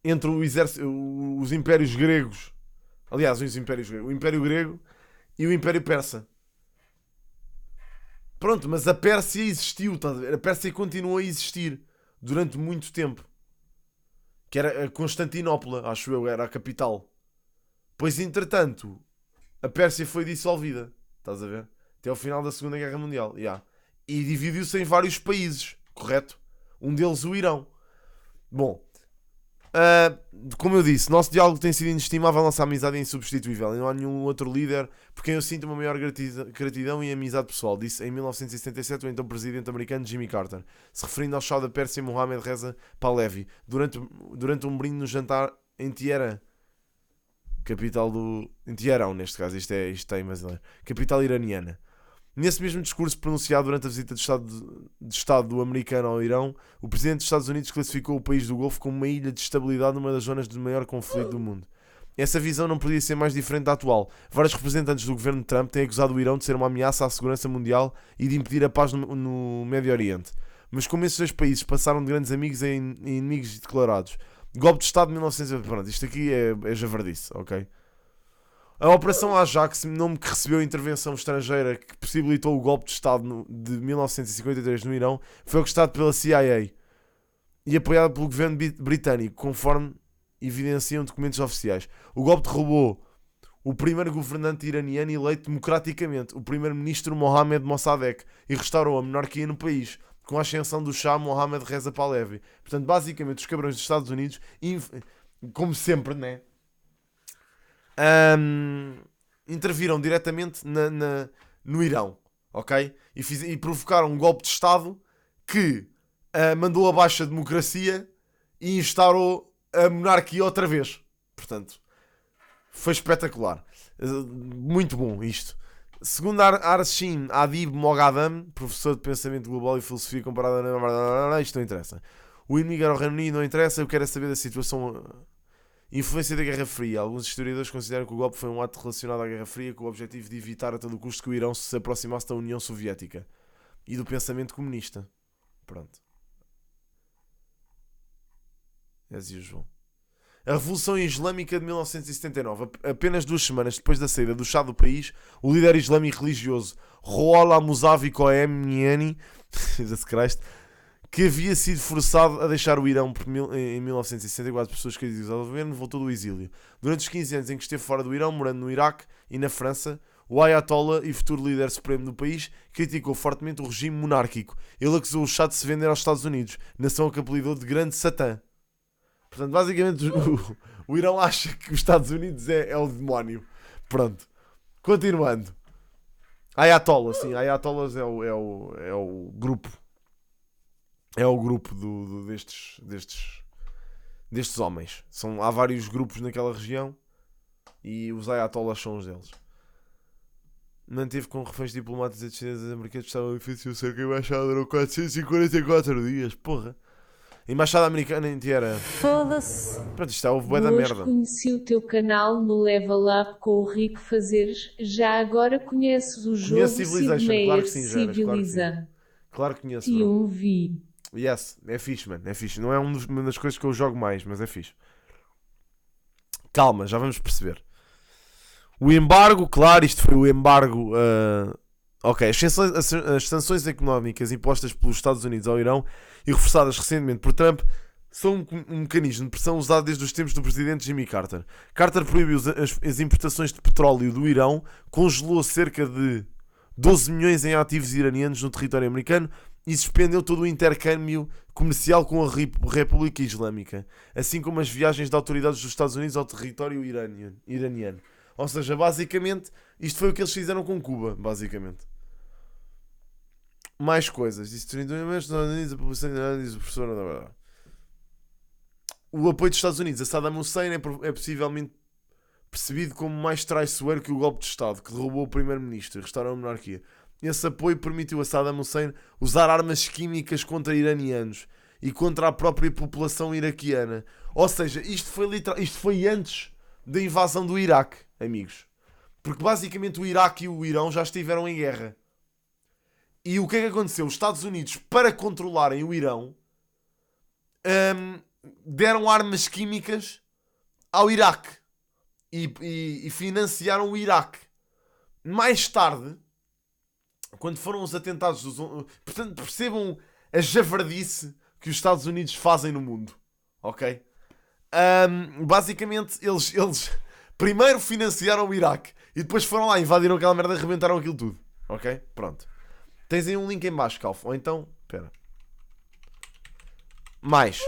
entre o exército, os impérios gregos, aliás, os impérios gregos, o Império Grego e o Império Persa. Pronto, mas a Pérsia existiu, estás a ver? A Pérsia continuou a existir durante muito tempo. Que era a Constantinopla, acho eu, era a capital. Pois, entretanto, a Pérsia foi dissolvida. Estás a ver? Até ao final da Segunda Guerra Mundial. Yeah. E dividiu-se em vários países, correto? Um deles o Irão. Bom, ah, como eu disse, nosso diálogo tem sido inestimável, nossa amizade é insubstituível e não há nenhum outro líder por quem eu sinto uma maior gratidão e amizade pessoal, disse em 1977 o então presidente americano Jimmy Carter, se referindo ao Shah da Pérsia Mohammad Reza Pahlavi, durante um brinde no jantar em Teherã, capital do... em Teherão, neste caso, isto é em brasileiro, capital iraniana. Nesse mesmo discurso pronunciado durante a visita de Estado do americano ao Irão, o presidente dos Estados Unidos classificou o país do Golfo como uma ilha de estabilidade numa das zonas de maior conflito do mundo. Essa visão não podia ser mais diferente da atual. Vários representantes do governo de Trump têm acusado o Irão de ser uma ameaça à segurança mundial e de impedir a paz no Médio Oriente. Mas como esses dois países passaram de grandes amigos a inimigos declarados. Golpe de Estado de 1900... Pronto, isto aqui é javardice, ok? A Operação Ajax, nome que recebeu a intervenção estrangeira que possibilitou o golpe de Estado de 1953 no Irão, foi orquestrado pela CIA e apoiado pelo governo britânico, conforme evidenciam documentos oficiais. O golpe derrubou o primeiro governante iraniano eleito democraticamente, o primeiro-ministro Mohammad Mossadegh, e restaurou a monarquia no país, com a ascensão do Shah Mohammad Reza Pahlavi. Portanto, basicamente, os cabrões dos Estados Unidos, como sempre, né? Interviram diretamente no Irão, ok? E provocaram um golpe de Estado que mandou abaixo a democracia e instaurou a monarquia outra vez. Portanto, foi espetacular. Muito bom isto. Segundo Arshim Adib Moghadam, professor de pensamento global e filosofia comparada, isto não interessa. O inimigo era o Reino Unido, não interessa. Eu quero saber da situação... Influência da Guerra Fria. Alguns historiadores consideram que o golpe foi um ato relacionado à Guerra Fria com o objetivo de evitar a todo custo que o Irão se aproximasse da União Soviética e do pensamento comunista. Pronto. As usual. A Revolução Islâmica de 1979. Apenas 2 semanas depois da saída do Shah do país, o líder islâmico religioso Rouhollah Mousavi Khomeini, Jesus Christ, que havia sido forçado a deixar o Irão em 1964 por suas críticas ao governo, voltou do exílio. Durante os 15 anos em que esteve fora do Irão, morando no Iraque e na França, o Ayatollah e futuro líder supremo do país criticou fortemente o regime monárquico. Ele acusou o Shah de se vender aos Estados Unidos, nação que apelidou de Grande Satã. Portanto, basicamente, o Irão acha que os Estados Unidos é o demónio. Pronto. Continuando. Ayatollah, sim. Ayatollahs é o grupo. É o grupo destes homens. Há vários grupos naquela região e os Ayatollahs são os deles. Manteve com reféns diplomáticos e chineses americanos que estavam difícil cerca da embaixada durante 444 dias. Porra. A embaixada americana em Teherã. Foda-se. Pronto, isto houve bué da merda. Conheci o teu canal no Level Up com o Rico Fazeres. Já agora conheces o jogo Civilization, claro que sim, Janas, Civiliza. Claro que conheço. E um vi. Yes, é fixe, mano, é fixe. Não é uma das coisas que eu jogo mais, mas é fixe. Calma, já vamos perceber. O embargo, claro, isto foi o embargo. Ok, as sanções económicas impostas pelos Estados Unidos ao Irão e reforçadas recentemente por Trump são um mecanismo de pressão usado desde os tempos do presidente Jimmy Carter. Carter proibiu as importações de petróleo do Irão, congelou cerca de 12 milhões em ativos iranianos no território americano e suspendeu todo o intercâmbio comercial com a República Islâmica, assim como as viagens de autoridades dos Estados Unidos ao território iraniano. Ou seja, basicamente, isto foi o que eles fizeram com Cuba, basicamente. Mais coisas. O apoio dos Estados Unidos a Saddam Hussein é possivelmente percebido como mais traiçoeiro que o golpe de Estado que derrubou o primeiro-ministro e restaurou a monarquia. Esse apoio permitiu a Saddam Hussein usar armas químicas contra iranianos e contra a própria população iraquiana. Ou seja, isto foi antes da invasão do Iraque, amigos. Porque basicamente o Iraque e o Irão já estiveram em guerra. E o que é que aconteceu? Os Estados Unidos, para controlarem o Irão, deram armas químicas ao Iraque e financiaram o Iraque. Mais tarde, quando foram os atentados dos... Portanto, percebam a javardice que os Estados Unidos fazem no mundo. Ok? Basicamente, eles primeiro financiaram o Iraque e depois foram lá, invadiram aquela merda e arrebentaram aquilo tudo. Ok? Pronto. Tens aí um link em baixo, Calfo. Ou então, espera. Mais.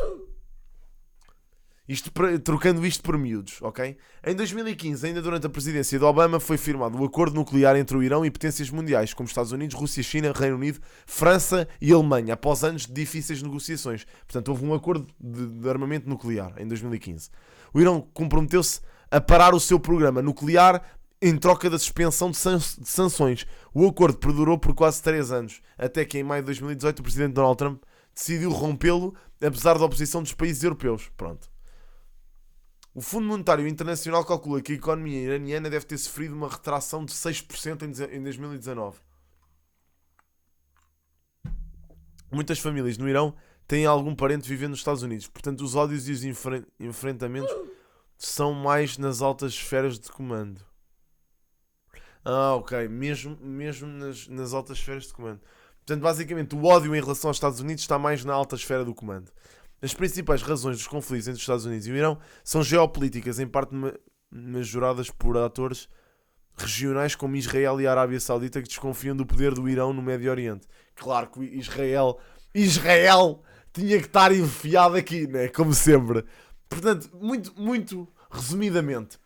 Trocando isto por miúdos, ok? Em 2015, ainda durante a presidência de Obama, foi firmado o acordo nuclear entre o Irão e potências mundiais, como Estados Unidos, Rússia, China, Reino Unido, França e Alemanha, após anos de difíceis negociações. Portanto, houve um acordo de armamento nuclear em 2015. O Irão comprometeu-se a parar o seu programa nuclear em troca da suspensão de sanções. O acordo perdurou por quase 3 anos, até que em maio de 2018 o presidente Donald Trump decidiu rompê-lo, apesar da oposição dos países europeus. Pronto. O Fundo Monetário Internacional calcula que a economia iraniana deve ter sofrido uma retração de 6% em 2019. Muitas famílias no Irão têm algum parente vivendo nos Estados Unidos. Portanto, os ódios e os enfrentamentos são mais nas altas esferas de comando. Ok. Mesmo nas altas esferas de comando. Portanto, basicamente, o ódio em relação aos Estados Unidos está mais na alta esfera do comando. As principais razões dos conflitos entre os Estados Unidos e o Irão são geopolíticas, em parte majoradas por atores regionais como Israel e a Arábia Saudita, que desconfiam do poder do Irão no Médio Oriente. Claro que Israel tinha que estar enfiado aqui, né? Como sempre. Portanto, muito resumidamente,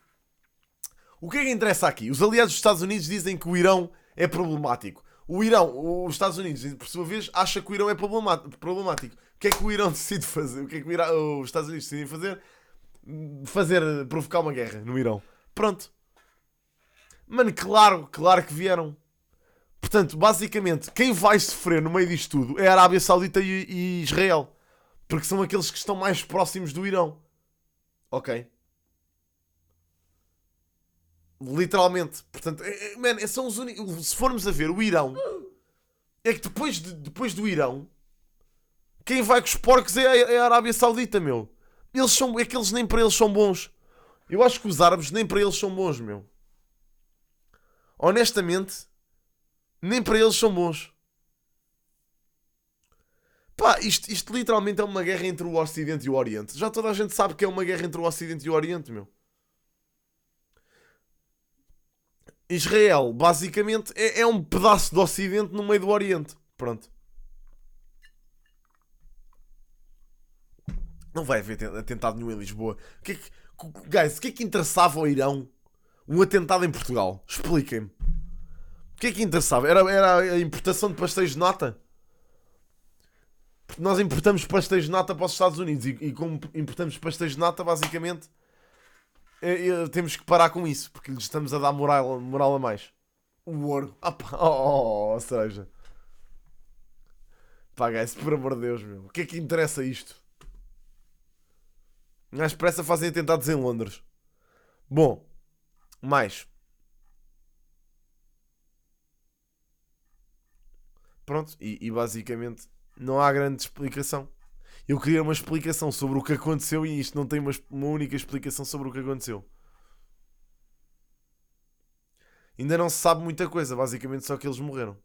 o que é que interessa aqui? Os aliados dos Estados Unidos dizem que o Irão é problemático. Os Estados Unidos, por sua vez, acha que o Irão é problemático. O que é que o Irão decide fazer? O que é que os Estados Unidos decidem fazer? Provocar uma guerra no Irão. Pronto. Mano, claro que vieram. Portanto, basicamente, quem vai sofrer no meio disto tudo é a Arábia Saudita e Israel. Porque são aqueles que estão mais próximos do Irão. Ok? Literalmente. Portanto, são os únicos... Se formos a ver, o Irão... É que depois do Irão... Quem vai com os porcos é a Arábia Saudita, meu. É que eles nem para eles são bons. Eu acho que os árabes nem para eles são bons, meu. Honestamente, nem para eles são bons. Pá, isto literalmente é uma guerra entre o Ocidente e o Oriente. Já toda a gente sabe que é uma guerra entre o Ocidente e o Oriente, meu. Israel, basicamente, é um pedaço do Ocidente no meio do Oriente. Pronto. Não vai haver atentado nenhum em Lisboa. O que é que interessava ao Irão um atentado em Portugal? Expliquem-me. O que é que interessava? Era a importação de pastéis de nata? Porque nós importamos pastéis de nata para os Estados Unidos e como importamos pastéis de nata, basicamente, temos que parar com isso, porque lhes estamos a dar moral a mais. O ouro. Ou seja... Pá, guys, por amor de Deus, meu. O que é que interessa isto? À expressa fazem atentados em Londres. Bom, mais. Pronto, e basicamente não há grande explicação. Eu queria uma explicação sobre o que aconteceu e isto não tem uma única explicação sobre o que aconteceu. Ainda não se sabe muita coisa, basicamente só que eles morreram.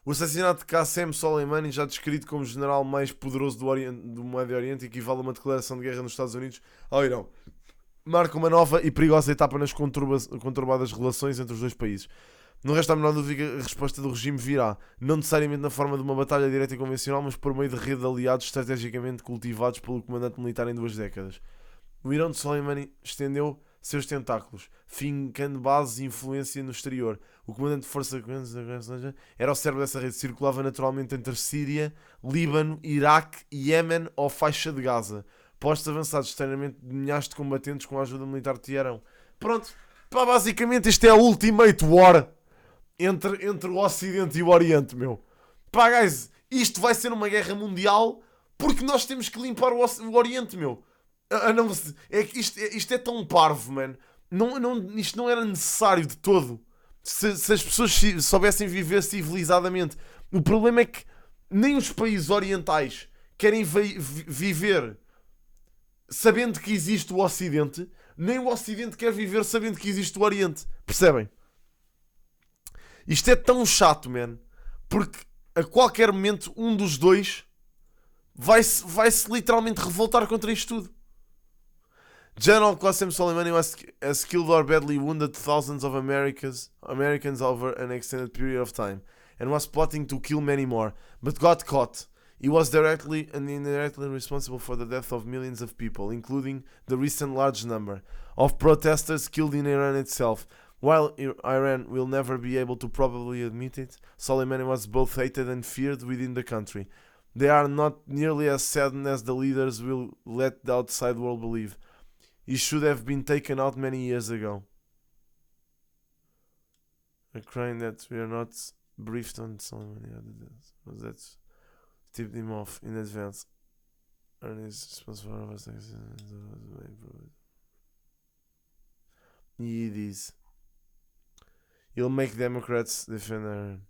O assassinato de Qasem Soleimani, já descrito como o general mais poderoso do Médio Oriente, equivale a uma declaração de guerra nos Estados Unidos ao Irão. Marca uma nova e perigosa etapa nas conturbadas relações entre os dois países. Não resta a menor dúvida que a resposta do regime virá, não necessariamente na forma de uma batalha direta e convencional, mas por meio de rede de aliados estrategicamente cultivados pelo comandante militar em 2 décadas. O Irão de Soleimani estendeu seus tentáculos, fincando bases e influência no exterior. O comandante de força era o cérebro dessa rede, circulava naturalmente entre Síria, Líbano, Iraque, Iémen ou faixa de Gaza. Postos avançados externamente de milhares de combatentes com a ajuda militar de Teherão. Pronto, pá, basicamente este é a Ultimate War entre o Ocidente e o Oriente, meu. Pá, guys, isto vai ser uma guerra mundial porque nós temos que limpar o Oriente, meu. Isto é tão parvo, mano. Isto não era necessário de todo. Se as pessoas soubessem viver civilizadamente. O problema é que nem os países orientais querem viver sabendo que existe o Ocidente, nem o Ocidente quer viver sabendo que existe o Oriente. Percebem? Isto é tão chato, man. Porque a qualquer momento um dos dois vai-se literalmente revoltar contra isto tudo. General Qasem Soleimani has killed or badly wounded thousands of Americans over an extended period of time and was plotting to kill many more, but got caught. He was directly and indirectly responsible for the death of millions of people, including the recent large number of protesters killed in Iran itself. While Iran will never be able to probably admit it, Soleimani was both hated and feared within the country. They are not nearly as saddened as the leaders will let the outside world believe. He should have been taken out many years ago. A crime that we are not briefed on Soleimani. That's tipped him off in advance. And is responsible for it is. He'll make Democrats defend Iran.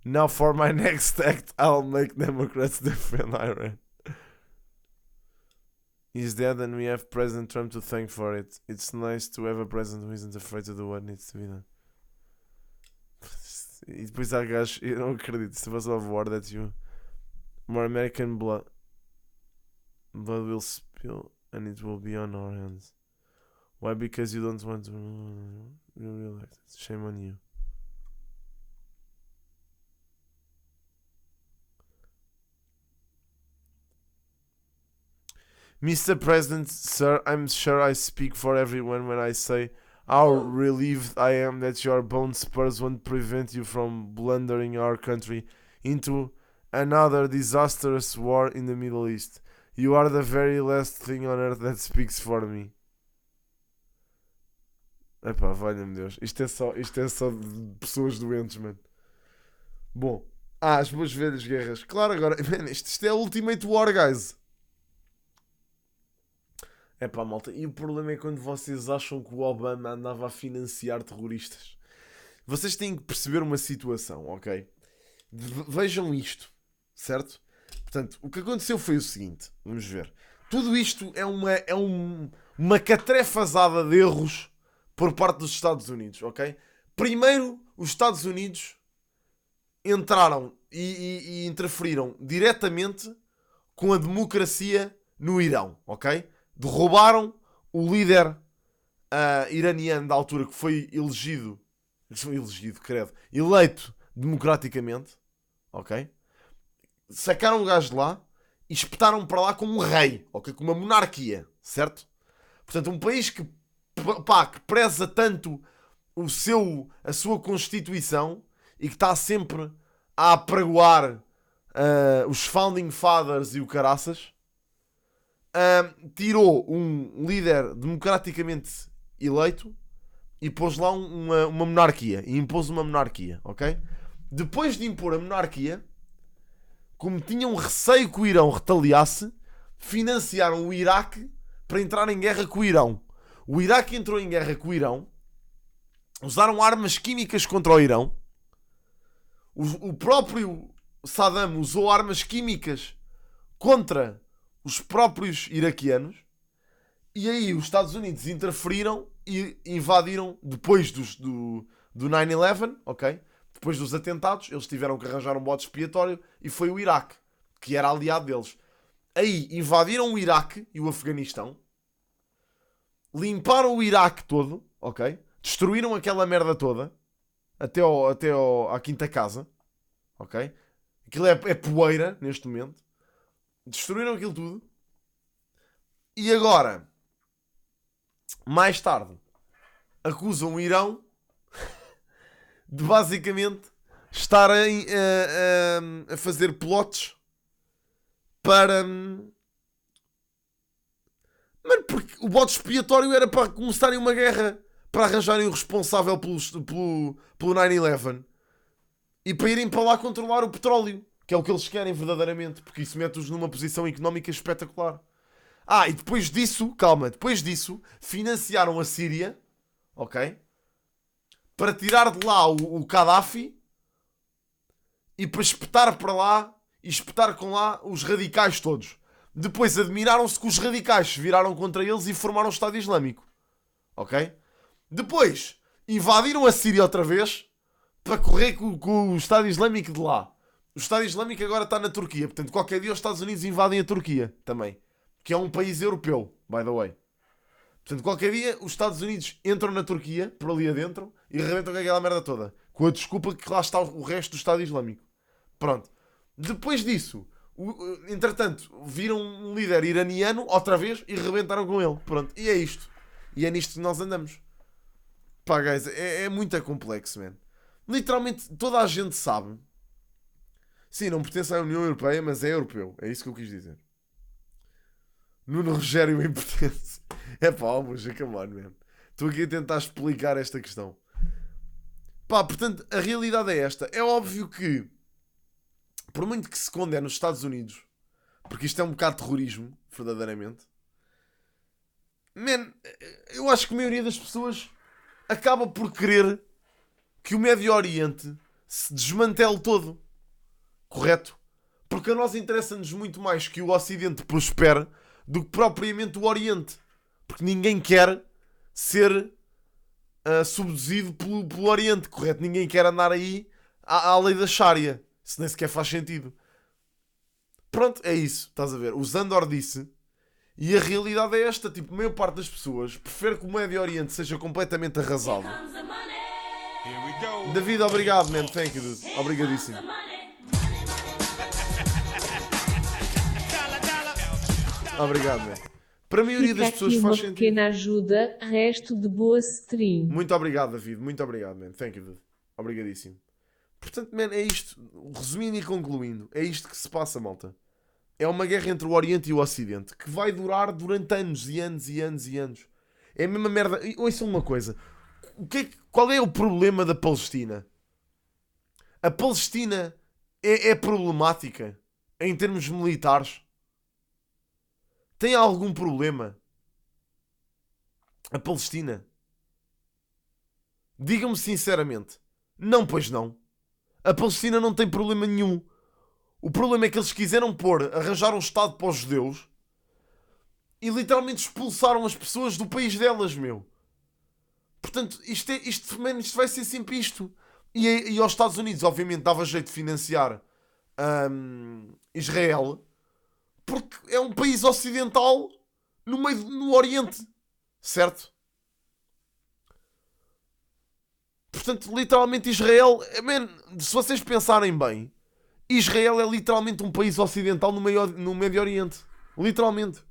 Now for my next act, I'll make Democrats defend Iran. He's dead and we have President Trump to thank for it. It's nice to have a president who isn't afraid to do what needs to be done. E depois há gajos, eu não acredito, se was of war that you more American blood will spill and it will be on our hands. Why? Because you don't want to be elected. Shame on you. Mr. President, sir, I'm sure I speak for everyone when I say how relieved I am that your bone spurs won't prevent you from blundering our country into another disastrous war in the Middle East. You are the very last thing on earth that speaks for me. Epá, valha-me Deus. Isto é só de pessoas doentes, mano. Bom, as boas velhas guerras. Claro, agora, man, isto é Ultimate War, guys. Epá, malta. E o problema é quando vocês acham que o Obama andava a financiar terroristas. Vocês têm que perceber uma situação, ok? Vejam isto, certo? Portanto, o que aconteceu foi o seguinte. Vamos ver. Tudo isto é uma catrefazada de erros por parte dos Estados Unidos, ok? Primeiro, os Estados Unidos entraram e interferiram diretamente com a democracia no Irão, ok? Derrubaram o líder iraniano da altura que foi eleito democraticamente, ok? Sacaram o gajo de lá e espetaram para lá como um rei, ok? Com uma monarquia, certo? Portanto, um país que preza tanto a sua Constituição e que está sempre a apregoar os Founding Fathers e o caraças, tirou um líder democraticamente eleito e pôs lá uma monarquia. E impôs uma monarquia, ok? Depois de impor a monarquia, como tinham receio que o Irão retaliasse, financiaram o Iraque para entrar em guerra com o Irão. O Iraque entrou em guerra com o Irão, usaram armas químicas contra o Irão, o próprio Saddam usou armas químicas contra os próprios iraquianos, e aí os Estados Unidos interferiram e invadiram depois do 9/11, ok? Depois dos atentados, eles tiveram que arranjar um bode expiatório e foi o Iraque, que era aliado deles. Aí invadiram o Iraque e o Afeganistão, limparam o Iraque todo, ok? Destruíram aquela merda toda até à quinta casa, ok? Aquilo é poeira neste momento. Destruíram aquilo tudo. E agora, mais tarde, acusam o Irão de basicamente estarem a fazer plots para... Mano, porque o bode expiatório era para começarem uma guerra, para arranjarem o responsável pelo 9/11 e para irem para lá controlar o petróleo, que é o que eles querem verdadeiramente, porque isso mete-os numa posição económica espetacular. E depois disso, financiaram a Síria, ok? Para tirar de lá o Gaddafi e para espetar para lá e espetar com lá os radicais todos. Depois admiraram-se que os radicais se viraram contra eles e formaram o Estado Islâmico. Ok? Depois invadiram a Síria outra vez para correr com o Estado Islâmico de lá. O Estado Islâmico agora está na Turquia. Portanto, qualquer dia os Estados Unidos invadem a Turquia também. Que é um país europeu, by the way. Portanto, qualquer dia os Estados Unidos entram na Turquia, por ali adentro, e arrebentam com aquela merda toda. Com a desculpa que lá está o resto do Estado Islâmico. Pronto. Depois disso, entretanto, viram um líder iraniano outra vez e arrebentaram com ele. Pronto. E é isto. E é nisto que nós andamos. Pá, guys, é muito complexo, man. Literalmente, toda a gente sabe. Sim, não pertence à União Europeia, mas é europeu. É isso que eu quis dizer. Nuno Rogério em pertence. É pá, mas come on, man. Estou aqui a tentar explicar esta questão. Pá, portanto, a realidade é esta. É óbvio que, por muito que se condene nos Estados Unidos, porque isto é um bocado de terrorismo, verdadeiramente, man, eu acho que a maioria das pessoas acaba por querer que o Médio Oriente se desmantele todo. Correto? Porque a nós interessa-nos muito mais que o Ocidente prospere do que propriamente o Oriente. Porque ninguém quer ser subduzido pelo Oriente, correto? Ninguém quer andar aí à lei da Sharia. Isso nem sequer faz sentido. Pronto, é isso. Estás a ver? O Zandor disse. E a realidade é esta. Tipo, a maior parte das pessoas prefere que o Médio Oriente seja completamente arrasado. David, obrigado, man. Thank you, dude. Obrigadíssimo. Obrigado, man. Para a maioria das pessoas faz sentido. Pequena ajuda, resto de boa stream. Muito obrigado, David. Muito obrigado, man. Thank you, dude. Obrigadíssimo. Portanto, man, é isto. Resumindo e concluindo, é isto que se passa, malta. É uma guerra entre o Oriente e o Ocidente que vai durar durante anos e anos e anos e anos. É a mesma merda. E ouçam uma coisa. Qual é o problema da Palestina? A Palestina é problemática em termos militares? Tem algum problema? A Palestina? Digam-me sinceramente. Não, pois não. A Palestina não tem problema nenhum. O problema é que eles quiseram arranjar um Estado para os judeus e literalmente expulsaram as pessoas do país delas, meu. Portanto, isto vai ser sempre isto. E aos Estados Unidos, obviamente, dava jeito de financiar Israel, porque é um país ocidental no Oriente, certo? Portanto, literalmente Israel, man, se vocês pensarem bem, Israel é literalmente um país ocidental no Médio Oriente. Literalmente.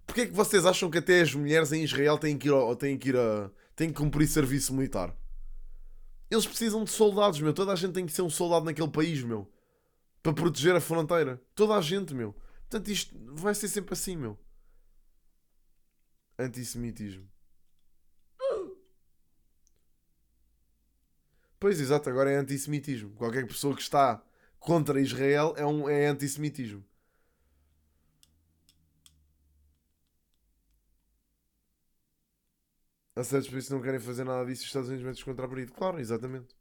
Porquê é que vocês acham que até as mulheres em Israel têm que cumprir serviço militar? Eles precisam de soldados, meu. Toda a gente tem que ser um soldado naquele país, meu. Para proteger a fronteira. Toda a gente, meu. Portanto, isto vai ser sempre assim, meu. Antissemitismo. Pois, exato, agora é antissemitismo. Qualquer pessoa que está contra Israel é antissemitismo. A certos países não querem fazer nada disso e os Estados Unidos metem-se contra a parede. Claro, exatamente.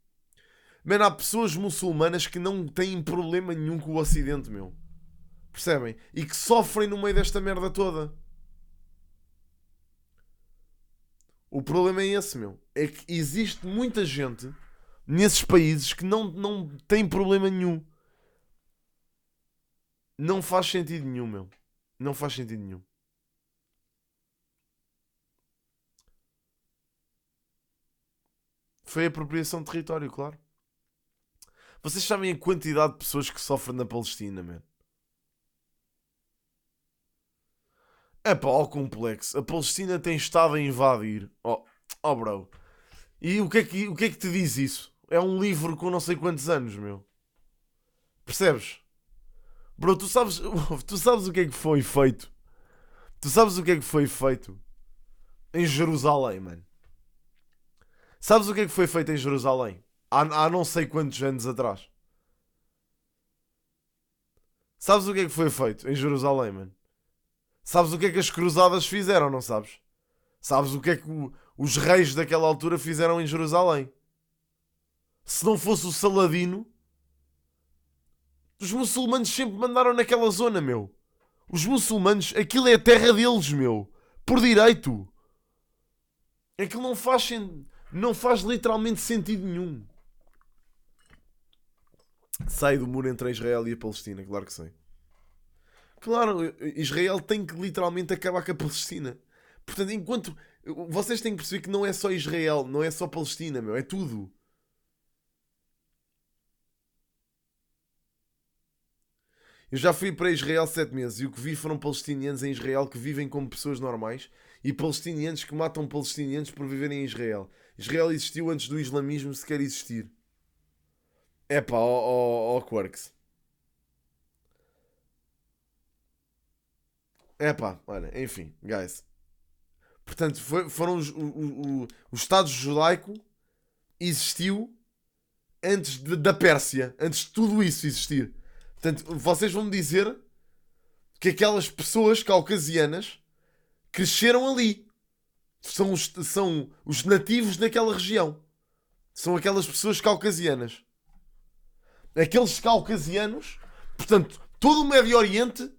Mano, há pessoas muçulmanas que não têm problema nenhum com o Ocidente, meu. Percebem? E que sofrem no meio desta merda toda. O problema é esse, meu. É que existe muita gente nesses países que não tem problema nenhum. Não faz sentido nenhum, meu. Não faz sentido nenhum. Foi apropriação de território, claro. Vocês sabem a quantidade de pessoas que sofrem na Palestina, man? É pá, ó complexo. A Palestina tem estado a invadir. Oh, bro. E o que é que te diz isso? É um livro com não sei quantos anos, meu. Percebes? Bro, tu sabes o que é que foi feito? Tu sabes o que é que foi feito em Jerusalém, mano? Sabes o que é que foi feito em Jerusalém? Há não sei quantos anos atrás. Sabes o que é que foi feito em Jerusalém, mano? Sabes o que é que as cruzadas fizeram, não sabes? Sabes o que é que os reis daquela altura fizeram em Jerusalém? se não fosse o Saladino, os muçulmanos sempre mandaram naquela zona, meu. Os muçulmanos, aquilo é a terra deles, meu. Por direito. Aquilo não faz literalmente sentido nenhum. Sai do muro entre a Israel e a Palestina, claro que sei. Claro, Israel tem que literalmente acabar com a Palestina. Portanto, enquanto... Vocês têm que perceber que não é só Israel, não é só Palestina, meu. É tudo. Eu já fui para Israel 7 meses e o que vi foram palestinianos em Israel que vivem como pessoas normais e palestinianos que matam palestinianos por viverem em Israel. Israel existiu antes do islamismo sequer existir. Epá, ó Quarks. Epá, olha, enfim, guys. Portanto, foram o Estado judaico existiu antes da Pérsia, antes de tudo isso existir. Portanto, vocês vão me dizer que aquelas pessoas caucasianas cresceram ali. São os nativos daquela região. São aquelas pessoas caucasianas. Aqueles caucasianos, portanto, todo o Médio Oriente,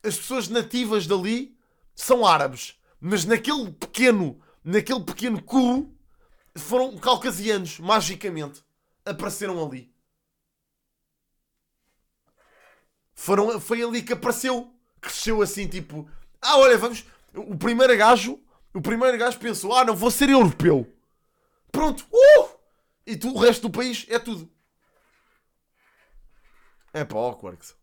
as pessoas nativas dali são árabes. Mas naquele pequeno cu, foram caucasianos, magicamente. Apareceram ali. Foi ali que apareceu. Cresceu assim, tipo... olha, vamos... O primeiro gajo pensou... não, vou ser europeu. Pronto. E o resto do país é tudo. É pá, Quarks.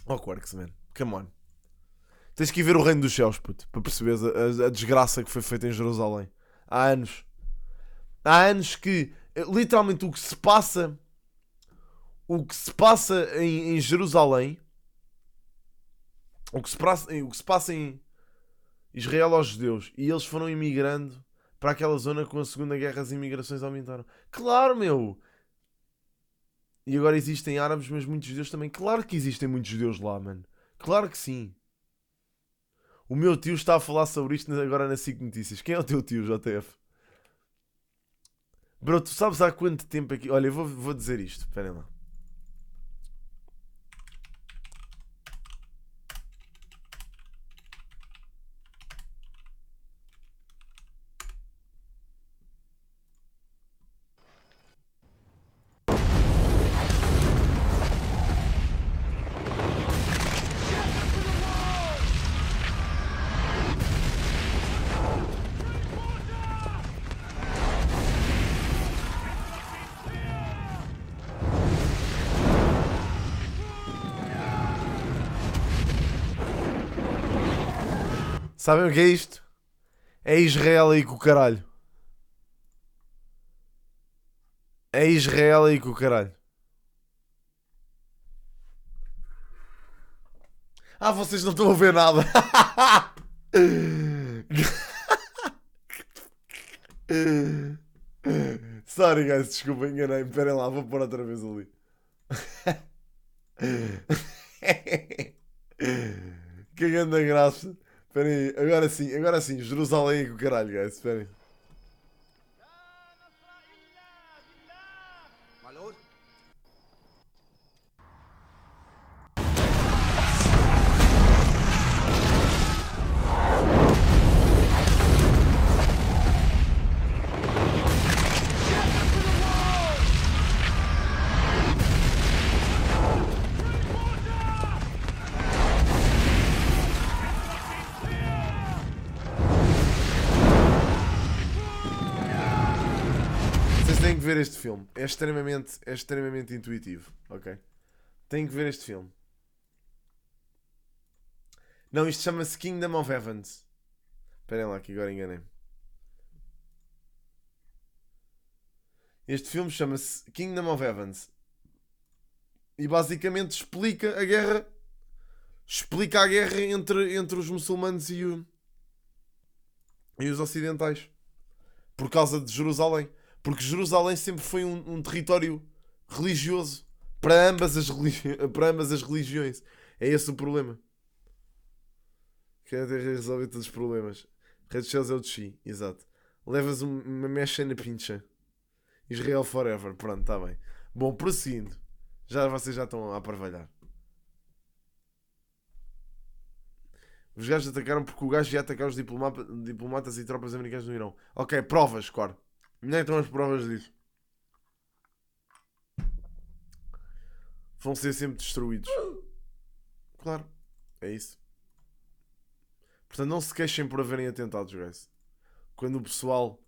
Quarks, man. Come on. Tens que ir ver o Reino dos Céus, puto, para perceberes a desgraça que foi feita em Jerusalém. Há anos. Há anos que, literalmente, o que se passa em Jerusalém, o que se passa em Israel aos judeus, e eles foram imigrando para aquela zona com a Segunda Guerra, as imigrações aumentaram. Claro, meu! E agora existem árabes, mas muitos judeus também. Claro que existem muitos judeus lá, mano. Claro que sim. O meu tio está a falar sobre isto agora na SIC Notícias. Quem é o teu tio, JF? Bro, tu sabes há quanto tempo aqui... Olha, eu vou dizer isto. Esperem lá. Sabem o que é isto? É Israel aí com o caralho. É Israel aí com o caralho. Vocês não estão a ver nada. Sorry, guys, desculpa, enganei-me. Esperem lá, vou pôr outra vez ali. Que grande graça. Esperem aí, agora sim, Jerusalém com o caralho, guys, esperem. Têm que ver este filme. É extremamente intuitivo, ok? Têm que ver este filme. Não, isto chama-se Kingdom of Heavens. Esperem lá que agora enganei-me. Este filme chama-se Kingdom of Heavens. E basicamente explica a guerra. Explica a guerra entre os muçulmanos e os ocidentais. Por causa de Jerusalém. Porque Jerusalém sempre foi um território religioso para ambas as religiões. É esse o problema. Quer resolver todos os problemas. Redes sociais é o de Xi, exato. Levas uma mecha na pincha. Israel forever, pronto, está bem. Bom, prosseguindo. Vocês já estão a parvalhar. Os gajos atacaram porque o gajo ia atacar os diplomatas e tropas americanas no Irão. Ok, provas, Cor. Onde é que estão as provas disso? Vão ser sempre destruídos. Claro, é isso. Portanto, não se queixem por haverem atentados, guys. Quando o pessoal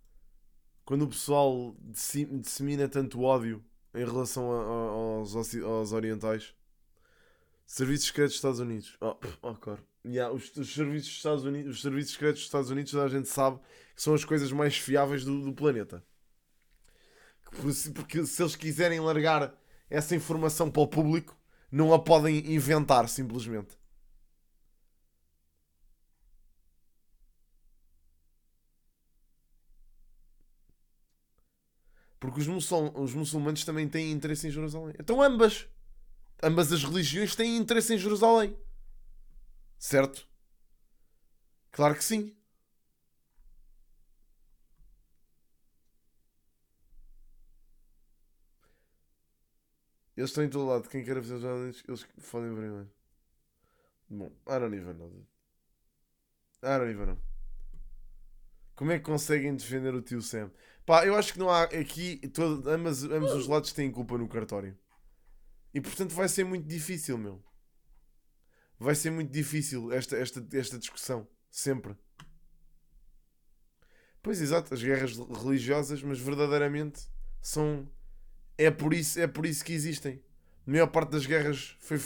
dissemina tanto ódio em relação aos orientais. Serviços secretos dos Estados Unidos. Claro. Yeah, os serviços dos Estados Unidos, os serviços secretos dos Estados Unidos, toda a gente sabe que são as coisas mais fiáveis do planeta. Porque se eles quiserem largar essa informação para o público, não a podem inventar simplesmente. Porque os muçulmanos também têm interesse em Jerusalém. Então ambas as religiões têm interesse em Jerusalém. Certo? Claro que sim. Eles estão em todo lado. Quem quer fazer os jornalistas, eles fodem primeiro. Bom, I don't even know. I don't even know. Como é que conseguem defender o tio Sam? Pá, eu acho que não há aqui. Ambos os lados têm culpa no cartório. E portanto vai ser muito difícil, meu. Vai ser muito difícil esta discussão. Sempre. Pois exato, as guerras religiosas, mas verdadeiramente são. É por isso que existem. A maior parte das guerras foi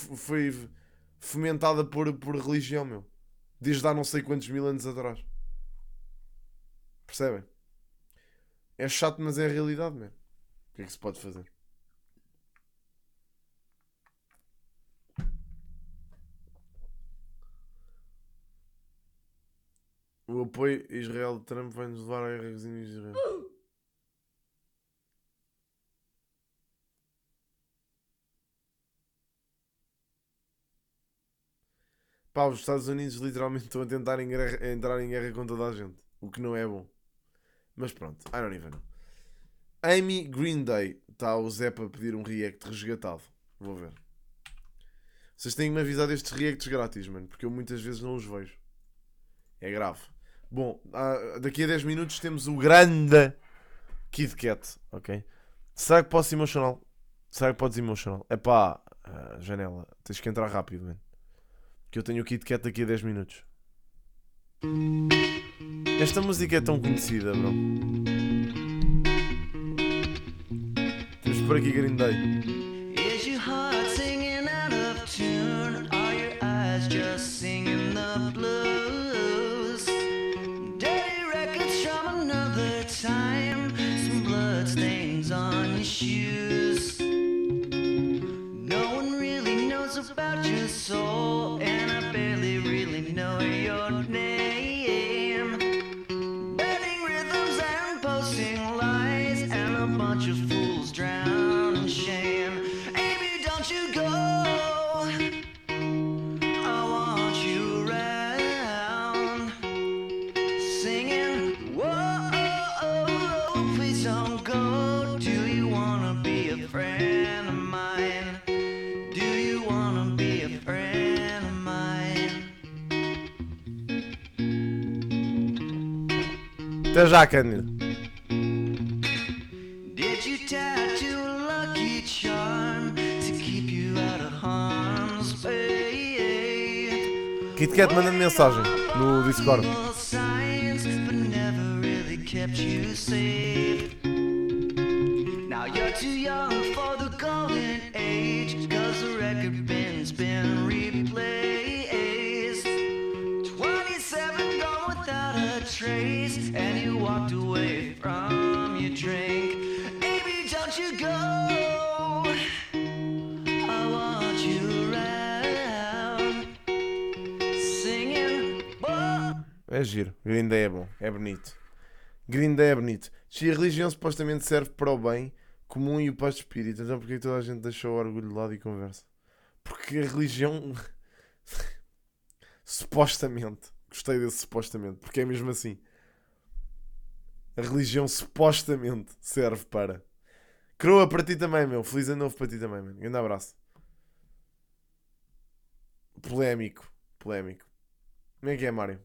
fomentada por religião, meu. Desde há não sei quantos mil anos atrás. Percebem? É chato, mas é a realidade, meu. O que é que se pode fazer? O apoio a Israel de Trump vai nos levar à guerra com de Israel. Pá, os Estados Unidos literalmente estão a tentar entrar em guerra com toda a gente. O que não é bom. Mas pronto, I don't even know. Amy Green Day. Está o Zé para pedir um react resgatado. Vou ver. Vocês têm que me avisar destes reacts grátis, mano. Porque eu muitas vezes não os vejo. É grave. Bom, daqui a 10 minutos temos o grande Kid Kat. Ok? Será que posso emocional? Será que podes emocional? É pá, janela. Tens que entrar rápido, mano. Que eu tenho o Kit Kat daqui a 10 minutos. Esta música é tão conhecida, bro. Temos por aqui Green Day. Is your heart singing out of tune? Are your eyes just singing the blues? Dirty records from another time. Some blood stains on your shoes. No one really knows about your soul, and I barely really know your name. Bending rhythms and posting lies, and a bunch of fools drown in shame. Amy, don't you go. I want you around, singing, whoa, please don't go. Do you wanna be a friend of mine? Do you wanna be a friend of mine? Até já, Cândido. Did you tattoo a lucky charm to keep you out of harm's way? Kit Kat manda-me mensagem no Discord. Evil signs, but never really kept you safe. Now you're too young for the golden age, 'cause the record bin's been replaced. 27 gone without a trace, and you walked away from your drink. Baby, don't you go. I want you around, singing, whoa. É giro. Green Day é bom. É bonito. Green Day é bonito. Se a religião supostamente serve para o bem comum e o paz de espírito, então porque toda a gente deixou o orgulho de lado e conversa? Porque a religião supostamente, gostei desse supostamente, porque é mesmo assim, A religião supostamente serve para. Croa para ti também, meu. Feliz ano novo para ti também, mano. Grande abraço. Polémico. Polémico. Como é que é, Mário?